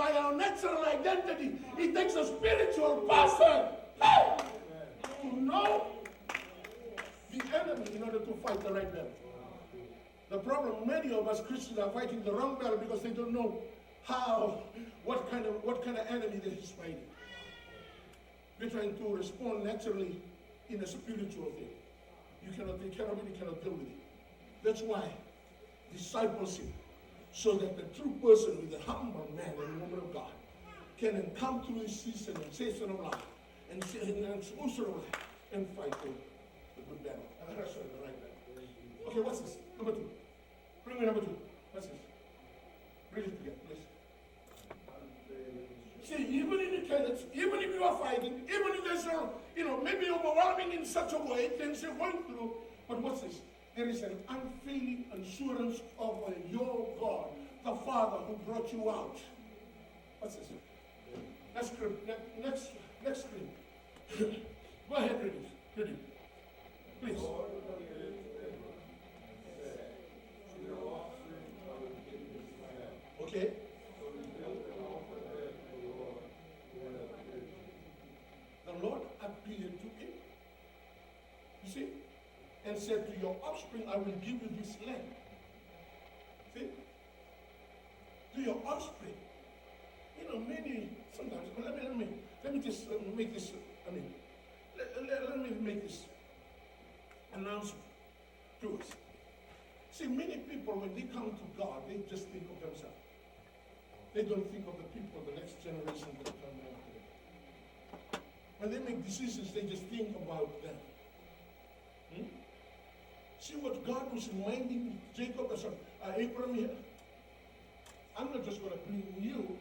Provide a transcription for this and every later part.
by our natural identity. It takes a spiritual person, hey, to know the enemy in order to fight the right battle. The problem, many of us Christians are fighting the wrong battle because they don't know what kind of enemy that he's fighting. We're trying to respond naturally in a spiritual thing. You really cannot deal with it. That's why discipleship, so that the true person with the humble man and woman of God can come through this season and season of life and exposure of life and fight the good battle. And that's the right battle. Okay, what's this? Number 2. Bring me number 2. What's this? Read it together, please. See, even if you are fighting, even if there's maybe overwhelming in such a way, things you're going through, but what's this? There is an unfailing assurance of your God, the Father who brought you out. What's this? Next screen. Go ahead, read it. Read it. Please. Okay. The Lord appeared to him. You see? And said, to your offspring, I will give you this land. See? To your offspring. Sometimes, let me just make this, let me make this announcement to us. See, many people, when they come to God, they just think of themselves. They don't think of the people, the next generation that come after them. When they make decisions, they just think about them. See what God was reminding Jacob, Abraham here? I'm not just going to bring you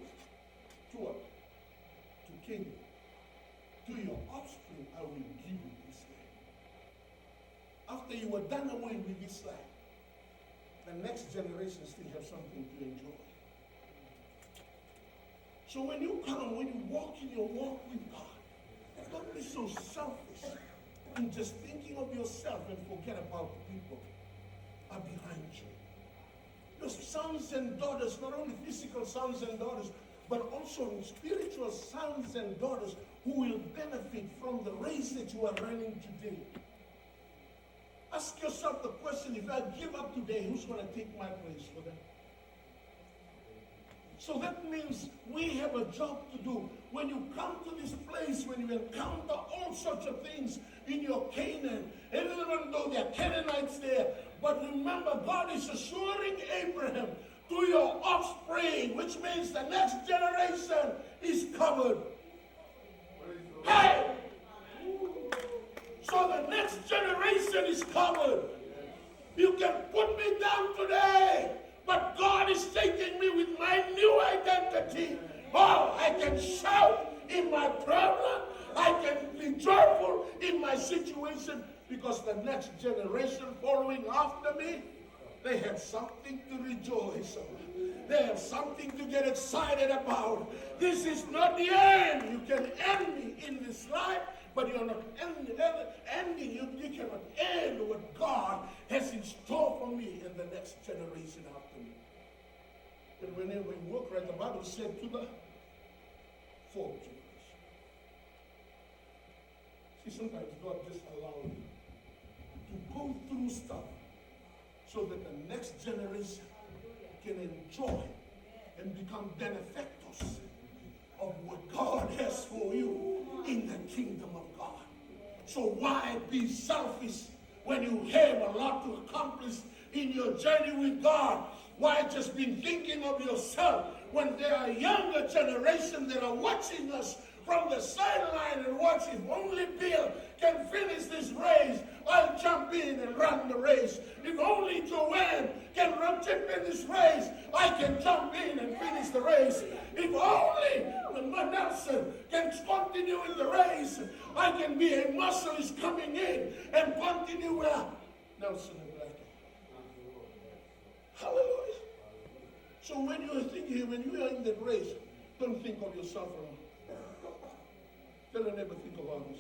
to what? To Canaan. To your offspring, I will give you this land. After you are done away with this land, the next generation still have something to enjoy. So when you come, when you walk in your walk with God, don't be so selfish and just thinking of yourself and forget about the people are behind you. Your sons and daughters, not only physical sons and daughters, but also spiritual sons and daughters who will benefit from the race that you are running today. Ask yourself the question, if I give up today, who's going to take my place for them? So that means we have a job to do. When you come to this place, when you encounter all sorts of things in your Canaan, and even though there are Canaanites there, but remember, God is assuring Abraham, to your offspring, which means the next generation is covered. Hey! So the next generation is covered. You can put me down today, but God is taking me with my new identity. Oh, I can shout in my problem. I can be joyful in my situation because the next generation following after me, they have something to rejoice about. They have something to get excited about. This is not the end. You can end me in this life, but you're not ending. You cannot end what God has in store for me and the next generation after me. And whenever we work right, the Bible said to the fourth generation. See, sometimes God just allows you to go through stuff so that the next generation can enjoy and become benefactors of what God has for you in the kingdom of God. So why be selfish when you have a lot to accomplish in your journey with God? Why just be thinking of yourself when there are younger generations that are watching us from the sideline and watch, if only Bill can finish this race, I'll jump in and run the race. If only Joanne can jump in this race, I can jump in and finish the race. If only Nelson can continue in the race, I can be a muscle is coming in and continue where Nelson and Black. Hallelujah. So when you are thinking, when you are in that race, don't think of yourself alone. Tell your neighbor, think about this.